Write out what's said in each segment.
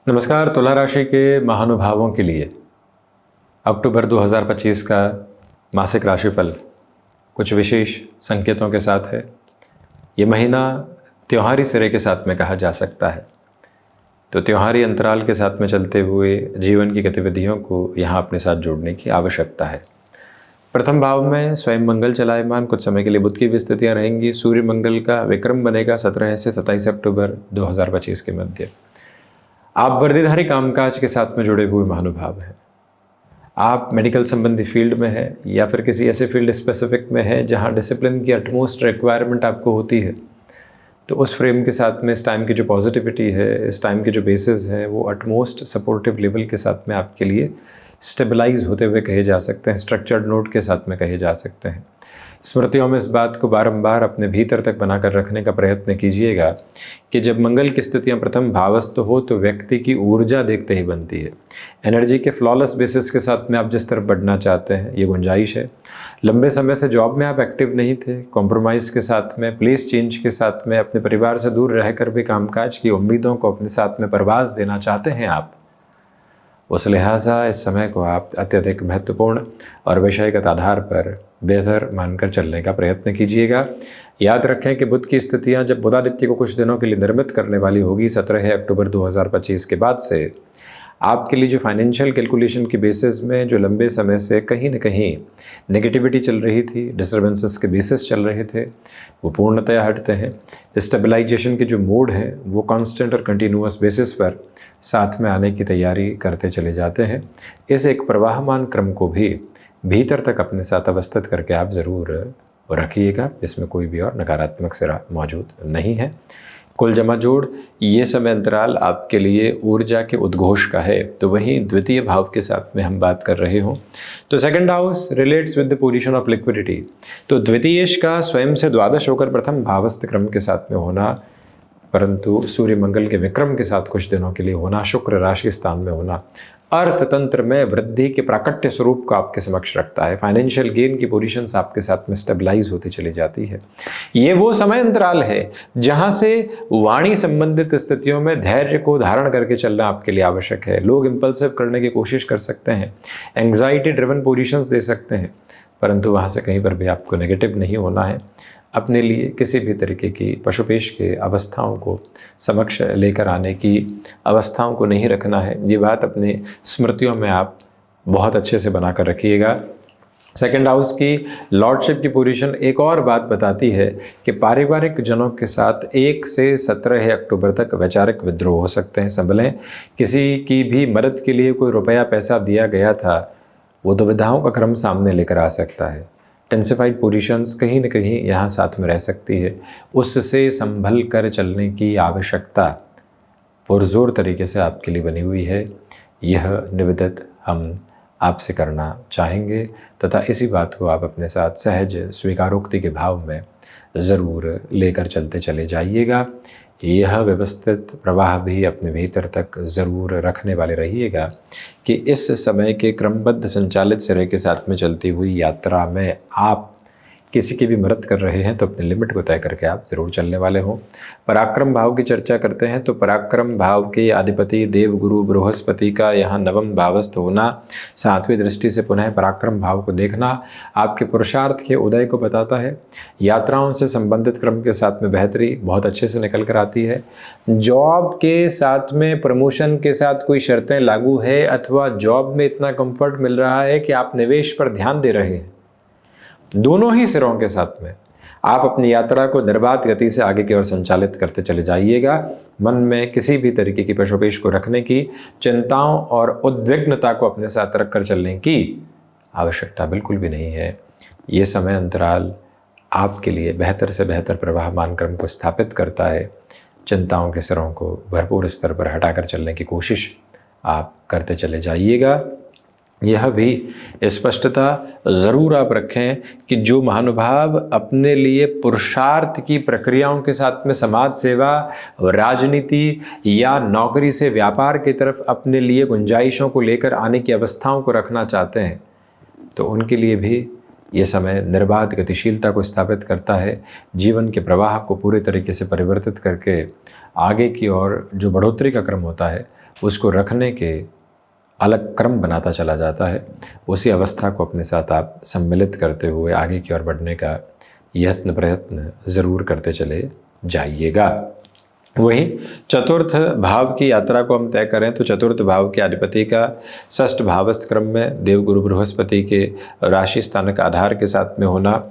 नमस्कार। तुला राशि के महानुभावों के लिए अक्टूबर 2025 का मासिक राशिफल कुछ विशेष संकेतों के साथ है। ये महीना त्योहारी सिरे के साथ में कहा जा सकता है, तो त्योहारी अंतराल के साथ में चलते हुए जीवन की गतिविधियों को यहाँ अपने साथ जोड़ने की आवश्यकता है। प्रथम भाव में स्वयं मंगल चलायमान, कुछ समय के लिए बुध की भी स्थितियाँ रहेंगी। सूर्य मंगल का विक्रम बनेगा 17 से 27 अक्टूबर 2025 के मध्य। आप वर्दीधारी कामकाज के साथ में जुड़े हुए महानुभाव हैं। आप मेडिकल संबंधी फील्ड में हैं या फिर किसी ऐसे फील्ड स्पेसिफिक में हैं जहां डिसिप्लिन की अटमोस्ट रिक्वायरमेंट आपको होती है, तो उस फ्रेम के साथ में इस टाइम की जो पॉजिटिविटी है, इस टाइम के जो बेसिस हैं, वो अटमोस्ट सपोर्टिव लेवल के साथ में आपके लिए स्टेबलाइज होते हुए कहे जा सकते हैं, स्ट्रक्चर्ड नोट के साथ में कहे जा सकते हैं। स्मृतियों में इस बात को बारंबार अपने भीतर तक बनाकर रखने का प्रयत्न कीजिएगा कि जब मंगल की स्थितियां प्रथम भावस्थ हो तो व्यक्ति की ऊर्जा देखते ही बनती है। एनर्जी के फ्लॉलेस बेसिस के साथ में आप जिस तरफ बढ़ना चाहते हैं, ये गुंजाइश है। लंबे समय से जॉब में आप एक्टिव नहीं थे, कॉम्प्रोमाइज़ के साथ में, प्लेस चेंज के साथ में, अपने परिवार से दूर रहकर भी कामकाज की उम्मीदों को अपने साथ में परवाज देना चाहते हैं आप, उस लिहाजा इस समय को आप अत्यधिक महत्वपूर्ण और विषयगत आधार पर बेहतर मानकर चलने का प्रयत्न कीजिएगा। याद रखें कि बुध की स्थितियां जब बुधादित्य को कुछ दिनों के लिए निर्मित करने वाली होगी 17 अक्टूबर 2025 के बाद से, आपके लिए जो फाइनेंशियल कैलकुलेशन की बेसिस में जो लंबे समय से कहीं न कहीं नेगेटिविटी चल रही थी, डिस्टर्बेंसेस के बेसिस चल रहे थे, वो पूर्णतया हटते हैं। स्टेबलाइजेशन के जो मोड हैं वो कांस्टेंट और कंटिन्यूअस बेसिस पर साथ में आने की तैयारी करते चले जाते हैं। इस एक प्रवाहमान क्रम को भी भीतर तक अपने साथ अवस्थित करके आप ज़रूर रखिएगा, इसमें कोई भी और नकारात्मक सिरा मौजूद नहीं है। कुल जमा जोड़ ये समय अंतराल आपके लिए ऊर्जा के उद्घोष का है, तो वहीं द्वितीय भाव के साथ में हम बात कर रहे हों तो second house relates with the position of liquidity. तो द्वितीयेश का स्वयं से द्वादश होकर प्रथम भावस्थ क्रम के साथ में होना, परंतु सूर्य मंगल के विक्रम के साथ कुछ दिनों के लिए होना, शुक्र राशि स्थान में होना अर्थतंत्र में वृद्धि के प्राकट्य स्वरूप को आपके समक्ष रखता है। फाइनेंशियल गेन की पोजीशंस आपके साथ में स्टेबलाइज होती चली जाती है। ये वो समय अंतराल है जहां से वाणी संबंधित स्थितियों में धैर्य को धारण करके चलना आपके लिए आवश्यक है। लोग इंपल्सिव करने की कोशिश कर सकते हैं, एंग्जाइटी ड्रिवन पोजीशंस दे सकते हैं, परंतु वहां से कहीं पर भी आपको नेगेटिव नहीं होना है। अपने लिए किसी भी तरीके की पशुपेश के अवस्थाओं को समक्ष लेकर आने की अवस्थाओं को नहीं रखना है। ये बात अपने स्मृतियों में आप बहुत अच्छे से बनाकर रखिएगा। सेकंड हाउस की लॉर्डशिप की पोजीशन एक और बात बताती है कि पारिवारिक जनों के साथ 1 से 17 अक्टूबर तक वैचारिक विद्रोह हो सकते हैं। संभलें, किसी की भी मदद के लिए कोई रुपया पैसा दिया गया था, वो दुविधाओं का क्रम सामने लेकर आ सकता है। टेंसिफाइड पोजीशंस कहीं न कहीं यहाँ साथ में रह सकती है, उससे संभल कर चलने की आवश्यकता पुरजोर तरीके से आपके लिए बनी हुई है। यह निवेदित हम आपसे करना चाहेंगे तथा इसी बात को आप अपने साथ सहज स्वीकारोक्ति के भाव में ज़रूर लेकर चलते चले जाइएगा। यह व्यवस्थित प्रवाह भी अपने भीतर तक ज़रूर रखने वाले रहिएगा कि इस समय के क्रमबद्ध संचालित सिरे के साथ में चलती हुई यात्रा में आप किसी की भी मदद कर रहे हैं तो अपने लिमिट को तय करके आप ज़रूर चलने वाले हों। पराक्रम भाव की चर्चा करते हैं तो पराक्रम भाव के अधिपति देवगुरु बृहस्पति का यहाँ नवम भावस्थ होना, 7वीं दृष्टि से पुनः पराक्रम भाव को देखना आपके पुरुषार्थ के उदय को बताता है। यात्राओं से संबंधित क्रम के साथ में बेहतरी बहुत अच्छे से निकल कर आती है। जॉब के साथ में प्रमोशन के साथ कोई शर्तें लागू है अथवा जॉब में इतना कंफर्ट मिल रहा है कि आप निवेश पर ध्यान दे रहे हैं, दोनों ही सिरों के साथ में आप अपनी यात्रा को निर्बाध गति से आगे की ओर संचालित करते चले जाइएगा। मन में किसी भी तरीके की पशुपेश को रखने की, चिंताओं और उद्विग्नता को अपने साथ रखकर चलने की आवश्यकता बिल्कुल भी नहीं है। ये समय अंतराल आपके लिए बेहतर से बेहतर प्रवाहमान क्रम को स्थापित करता है। चिंताओं के सिरों को भरपूर स्तर पर हटाकर चलने की कोशिश आप करते चले जाइएगा। यह भी स्पष्टता ज़रूर आप रखें कि जो महानुभाव अपने लिए पुरुषार्थ की प्रक्रियाओं के साथ में समाज सेवा, राजनीति या नौकरी से व्यापार की तरफ अपने लिए गुंजाइशों को लेकर आने की अवस्थाओं को रखना चाहते हैं, तो उनके लिए भी ये समय निर्बाध गतिशीलता को स्थापित करता है। जीवन के प्रवाह को पूरे तरीके से परिवर्तित करके आगे की ओर जो बढ़ोतरी का क्रम होता है उसको रखने के अलग क्रम बनाता चला जाता है। उसी अवस्था को अपने साथ आप सम्मिलित करते हुए आगे की ओर बढ़ने का यत्न प्रयत्न ज़रूर करते चले जाइएगा। वहीं चतुर्थ भाव की यात्रा को हम तय करें तो चतुर्थ भाव के अधिपति का षष्ठ भावस्थ क्रम में देवगुरु बृहस्पति के राशि स्थानक आधार के साथ में होना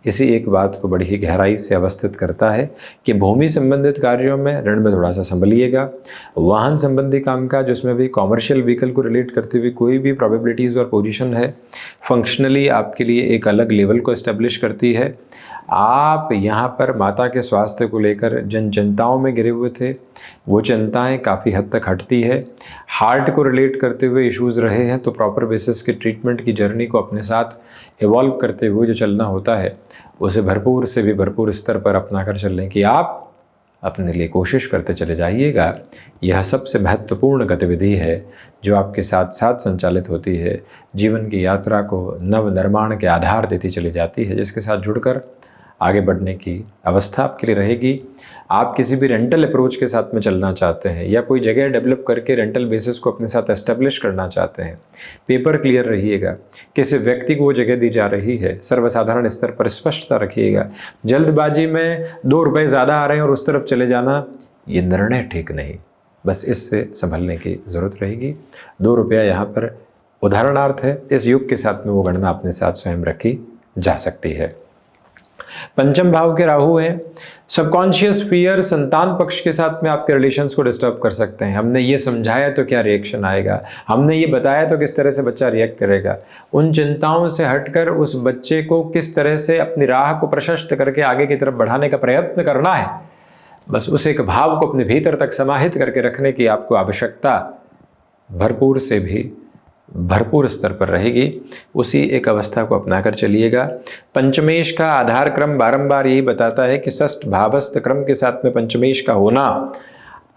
इसी एक बात को बड़ी ही गहराई से अवस्थित करता है कि भूमि संबंधित कार्यों में ऋण में थोड़ा सा संभलिएगा। वाहन संबंधी कामकाज, उसमें भी कॉमर्शियल व्हीकल को रिलेट करते हुए कोई भी प्रोबेबिलिटीज़ और पोजीशन है, फंक्शनली आपके लिए एक अलग लेवल को एस्टेब्लिश करती है। आप यहाँ पर माता के स्वास्थ्य को लेकर जिन चिंताओं में गिरे हुए थे वो चिंताएं काफ़ी हद तक हटती है। हार्ट को रिलेट करते हुए इश्यूज़ रहे हैं तो प्रॉपर बेसिस के ट्रीटमेंट की जर्नी को अपने साथ इवॉल्व करते हुए जो चलना होता है उसे भरपूर से भी भरपूर स्तर पर अपना कर चलने की आप अपने लिए कोशिश करते चले जाइएगा। यह सबसे महत्वपूर्ण गतिविधि है जो आपके साथ साथ संचालित होती है, जीवन की यात्रा को नव निर्माण के आधार देती चली जाती है, जिसके साथ जुड़कर आगे बढ़ने की अवस्था आपके लिए रहेगी। आप किसी भी रेंटल अप्रोच के साथ में चलना चाहते हैं या कोई जगह डेवलप करके रेंटल बेसिस को अपने साथ एस्टेब्लिश करना चाहते हैं, पेपर क्लियर रहिएगा। किसी व्यक्ति को वो जगह दी जा रही है, सर्वसाधारण स्तर पर स्पष्टता रखिएगा। जल्दबाजी में 2 रुपये ज़्यादा आ रहे हैं और उस तरफ चले जाना, ये निर्णय ठीक नहीं। बस इससे संभलने की ज़रूरत रहेगी। 2 रुपया यहाँ पर उदाहरणार्थ है, इस युग के साथ में वो गणना अपने साथ स्वयं रखी जा सकती है। पंचम भाव के राहु हैं। सबकॉन्शियस फियर संतान पक्ष के साथ में आपके रिलेशंस को डिस्टर्ब कर सकते हैं। हमने ये समझाया तो क्या रिएक्शन आएगा, हमने ये बताया तो किस तरह से बच्चा रिएक्ट करेगा। उन चिंताओं से हटकर उस बच्चे को किस तरह से अपनी राह को प्रशस्त करके आगे की तरफ बढ़ाने का प्रयत्न करना है, बस उस एक भाव को अपने भीतर तक समाहित करके रखने की आपको आवश्यकता भरपूर से भी भरपूर स्तर पर रहेगी। उसी एक अवस्था को अपनाकर चलिएगा। पंचमेश का आधार क्रम बारंबार यही बताता है कि षष्ठ भावस्थ क्रम के साथ में पंचमेश का होना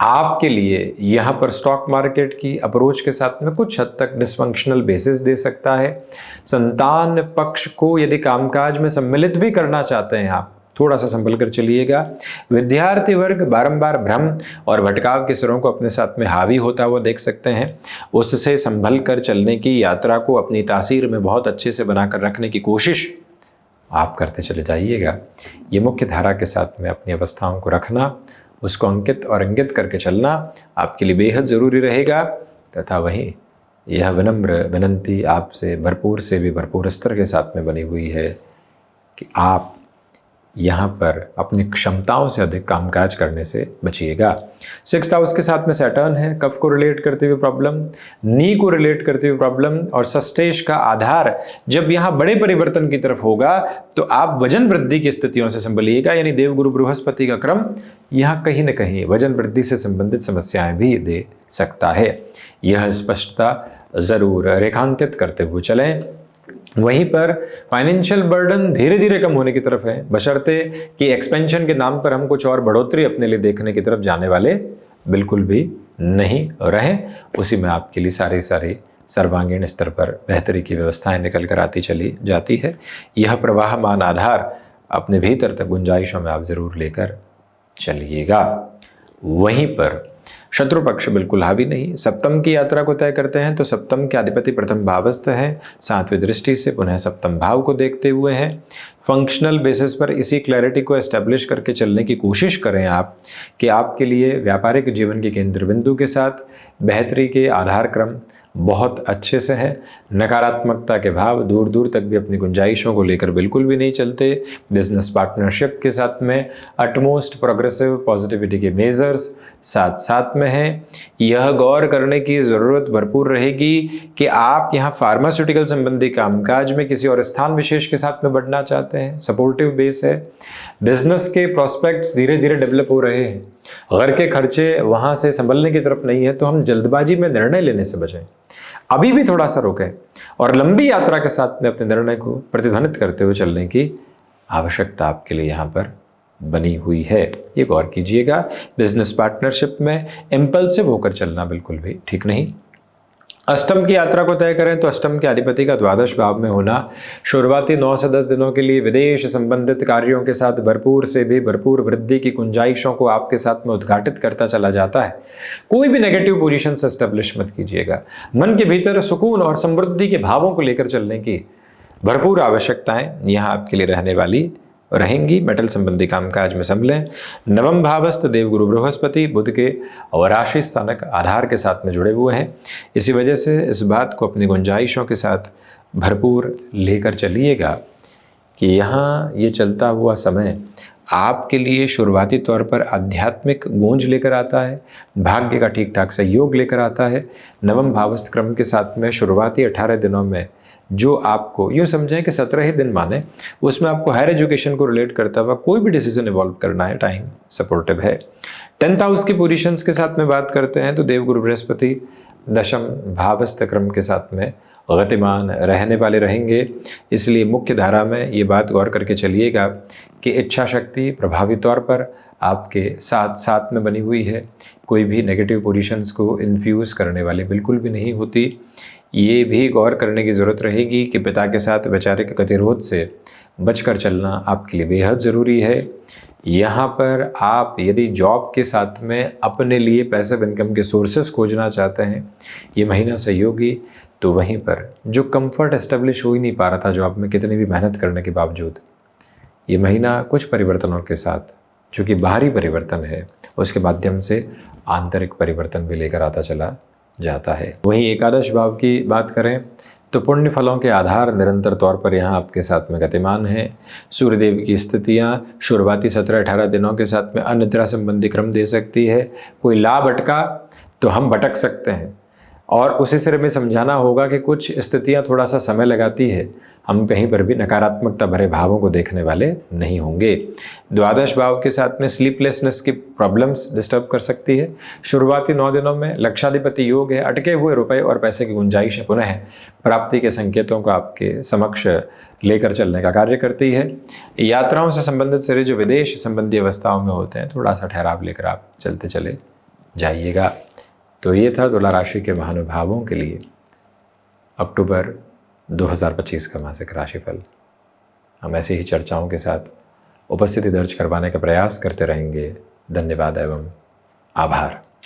आपके लिए यहाँ पर स्टॉक मार्केट की अप्रोच के साथ में कुछ हद तक डिसफंक्शनल बेसिस दे सकता है। संतान पक्ष को यदि कामकाज में सम्मिलित भी करना चाहते हैं आप, थोड़ा सा संभल कर चलिएगा। विद्यार्थी वर्ग बारंबार भ्रम और भटकाव के स्वरों को अपने साथ में हावी होता हुआ देख सकते हैं। उससे संभल कर चलने की यात्रा को अपनी तासीर में बहुत अच्छे से बनाकर रखने की कोशिश आप करते चले जाइएगा। ये मुख्य धारा के साथ में अपनी अवस्थाओं को रखना, उसको अंकित और इंगित करके चलना आपके लिए बेहद ज़रूरी रहेगा। तथा वहीं यह विनम्र विनंती आपसे भरपूर से भी भरपूर स्तर के साथ में बनी हुई है कि आप यहाँ पर अपनी क्षमताओं से अधिक कामकाज करने से बचिएगा। 6th हाउस के साथ में सैटर्न है। कफ को रिलेट करते हुए प्रॉब्लम, नी को रिलेट करते हुए प्रॉब्लम और सस्टेश का आधार जब यहाँ बड़े परिवर्तन की तरफ होगा तो आप वजन वृद्धि की स्थितियों से संभलिएगा। यानी देवगुरु बृहस्पति का क्रम यहाँ कहीं न कहीं वजन वृद्धि से संबंधित समस्याएं भी दे सकता है। यह स्पष्टता ज़रूर रेखांकित करते हुए चलें। वहीं पर फाइनेंशियल बर्डन धीरे धीरे कम होने की तरफ है, बशर्ते कि एक्सपेंशन के नाम पर हम कुछ और बढ़ोतरी अपने लिए देखने की तरफ जाने वाले बिल्कुल भी नहीं रहें। उसी में आपके लिए सारी सर्वांगीण स्तर पर बेहतरी की व्यवस्थाएं निकल कर आती चली जाती है। यह प्रवाहमान आधार अपने भीतर तक गुंजाइशों में आप ज़रूर लेकर चलिएगा। वहीं पर शत्रु पक्ष बिल्कुल हावी नहीं। सप्तम की यात्रा को तय करते हैं तो सप्तम के अधिपति प्रथम भावस्थ है, 7वीं दृष्टि से पुनः सप्तम भाव को देखते हुए हैं। फंक्शनल बेसिस पर इसी क्लैरिटी को एस्टेब्लिश करके चलने की कोशिश करें आप कि आपके लिए व्यापारिक जीवन के केंद्र बिंदु के साथ बेहतरी के आधार क्रम बहुत अच्छे से है। नकारात्मकता के भाव दूर दूर तक भी अपनी गुंजाइशों को लेकर बिल्कुल भी नहीं चलते। बिजनेस पार्टनरशिप के साथ में अटमोस्ट प्रोग्रेसिव पॉजिटिविटी के मेजर्स साथ साथ में हैं। यह गौर करने की ज़रूरत भरपूर रहेगी कि आप यहाँ फार्मास्यूटिकल संबंधी कामकाज में किसी और स्थान विशेष के साथ में बढ़ना चाहते हैं। सपोर्टिव बेस है। बिजनेस के प्रोस्पेक्ट्स धीरे धीरे डेवलप हो रहे हैं। घर के खर्चे वहाँ से संभलने की तरफ नहीं है तो हम जल्दबाजी में निर्णय लेने से बचें। अभी भी थोड़ा सा रोकें और लंबी यात्रा के साथ में अपने निर्णय को प्रतिध्वनित करते हुए चलने की आवश्यकता आपके लिए यहाँ पर बनी हुई है। ये गौर कीजिएगा। बिजनेस पार्टनरशिप में इम्पल्सिव होकर चलना बिल्कुल भी ठीक नहीं। अष्टम की यात्रा को तय करें तो अष्टम के अधिपति का द्वादश भाव में होना शुरुआती 9 से 10 दिनों के लिए विदेश संबंधित कार्यों के साथ भरपूर से भी भरपूर वृद्धि की गुंजाइशों को आपके साथ में उद्घाटित करता चला जाता है। कोई भी नेगेटिव पोजीशन से एस्टेब्लिश मत कीजिएगा। मन के भीतर सुकून और समृद्धि के भावों को लेकर चलने की भरपूर आवश्यकताएं यहाँ आपके लिए रहने वाली रहेंगी। मेटल संबंधी कामकाज में संभलें। नवम भावस्थ देवगुरु बृहस्पति बुध के और राशि स्थानक आधार के साथ में जुड़े हुए हैं। इसी वजह से इस बात को अपनी गुंजाइशों के साथ भरपूर लेकर चलिएगा कि यहाँ ये चलता हुआ समय आपके लिए शुरुआती तौर पर आध्यात्मिक गूंज लेकर आता है, भाग्य का ठीक ठाक सहयोग लेकर आता है। नवम भावस्थ क्रम के साथ में शुरुआती 18 दिनों में जो आपको यूँ समझें कि 17 ही दिन माने, उसमें आपको हायर एजुकेशन को रिलेट करता हुआ कोई भी डिसीजन इवॉल्व करना है, टाइम सपोर्टिव है। 10th हाउस की पोजीशंस के साथ में बात करते हैं तो देवगुरु बृहस्पति दशम भावस्थ क्रम के साथ में गतिमान रहने वाले रहेंगे। इसलिए मुख्य धारा में ये बात गौर करके चलिएगा कि इच्छा शक्ति प्रभावी तौर पर आपके साथ साथ में बनी हुई है। कोई भी नेगेटिव पोजीशंस को इन्फ्यूज़ करने वाली बिल्कुल भी नहीं होती। ये भी गौर करने की ज़रूरत रहेगी कि पिता के साथ वैचारिक गतिरोध से बचकर चलना आपके लिए बेहद ज़रूरी है। यहाँ पर आप यदि जॉब के साथ में अपने लिए पैसिव इनकम के सोर्सेस खोजना चाहते हैं, ये महीना सहयोगी, तो वहीं पर जो कंफर्ट एस्टेब्लिश हो ही नहीं पा रहा था जॉब में कितनी भी मेहनत करने के बावजूद, ये महीना कुछ परिवर्तनों के साथ, जो कि बाहरी परिवर्तन है, उसके माध्यम से आंतरिक परिवर्तन भी लेकर आता चला जाता है। वहीं एकादश भाव की बात करें तो पुण्य फलों के आधार निरंतर तौर पर यहाँ आपके साथ में गतिमान है। सूर्यदेव की स्थितियाँ शुरुआती 17-18 दिनों के साथ में अनिद्रा संबंधी क्रम दे सकती है। कोई लाभ अटका तो हम भटक सकते हैं और उसी सिरे में समझाना होगा कि कुछ स्थितियाँ थोड़ा सा समय लगाती है। हम कहीं पर भी नकारात्मकता भरे भावों को देखने वाले नहीं होंगे। द्वादश भाव के साथ में स्लीपलेसनेस की प्रॉब्लम्स डिस्टर्ब कर सकती है। शुरुआती 9 दिनों में लक्षाधिपति योग है। अटके हुए रुपए और पैसे की गुंजाइश पुनः प्राप्ति के संकेतों को आपके समक्ष लेकर चलने का कार्य करती है। यात्राओं से संबंधित सारे जो विदेश संबंधी अवस्थाओं में होते हैं, थोड़ा सा ठहराव लेकर आप चलते चले जाइएगा। तो ये था तुला राशि के महानुभावों के लिए अक्टूबर 2025 का मासिक राशिफल। हम ऐसी ही चर्चाओं के साथ उपस्थिति दर्ज करवाने का प्रयास करते रहेंगे। धन्यवाद एवं आभार।